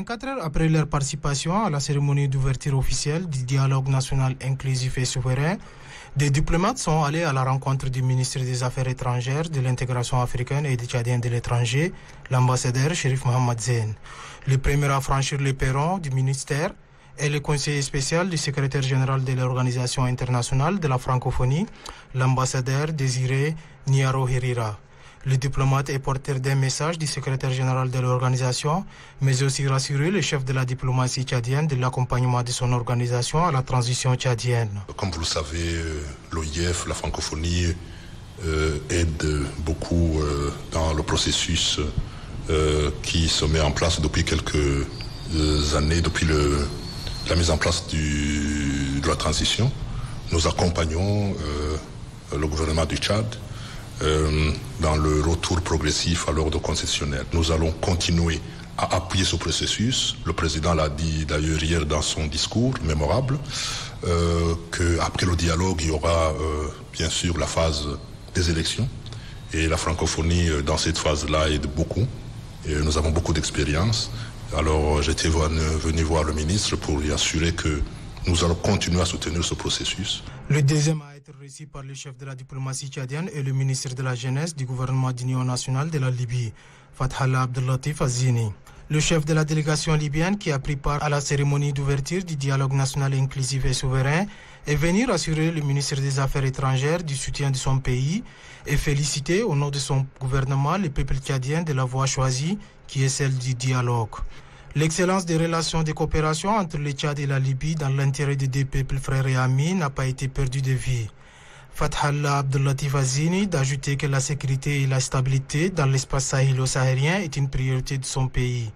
24 heures après leur participation à la cérémonie d'ouverture officielle du dialogue national inclusif et souverain, des diplomates sont allés à la rencontre du ministre des Affaires étrangères, de l'intégration africaine et des Tchadiens de l'étranger, l'ambassadeur Chérif Mohamed Zeine. Le premier à franchir le perron du ministère est le conseiller spécial du secrétaire général de l'Organisation internationale de la francophonie, l'ambassadeur Désiré Niaro Herrera. Le diplomate est porteur d'un message du secrétaire général de l'organisation, mais aussi rassuré le chef de la diplomatie tchadienne de l'accompagnement de son organisation à la transition tchadienne. Comme vous le savez, l'OIF, la francophonie, aide beaucoup dans le processus qui se met en place depuis quelques années, depuis la mise en place de la transition. Nous accompagnons le gouvernement du Tchad dans le retour progressif à l'ordre constitutionnel. Nous allons continuer à appuyer ce processus. Le président l'a dit d'ailleurs hier dans son discours mémorable, qu'après le dialogue, il y aura bien sûr la phase des élections. Et la francophonie, dans cette phase-là, aide beaucoup. Et nous avons beaucoup d'expérience. Alors j'étais venu voir le ministre pour lui assurer que nous allons continuer à soutenir ce processus. Le deuxième à être reçu par le chef de la diplomatie tchadienne est le ministre de la Jeunesse du gouvernement d'union nationale de la Libye, Fathallah Abdellatif Azini. Le chef de la délégation libyenne qui a pris part à la cérémonie d'ouverture du dialogue national inclusif et souverain est venu rassurer le ministre des Affaires étrangères du soutien de son pays et féliciter au nom de son gouvernement le peuple tchadien de la voie choisie qui est celle du dialogue. L'excellence des relations de coopération entre le Tchad et la Libye dans l'intérêt des deux peuples frères et amis n'a pas été perdue de vue. Fathallah Abdellatif Azini d'ajouter que la sécurité et la stabilité dans l'espace sahélo-sahélien est une priorité de son pays.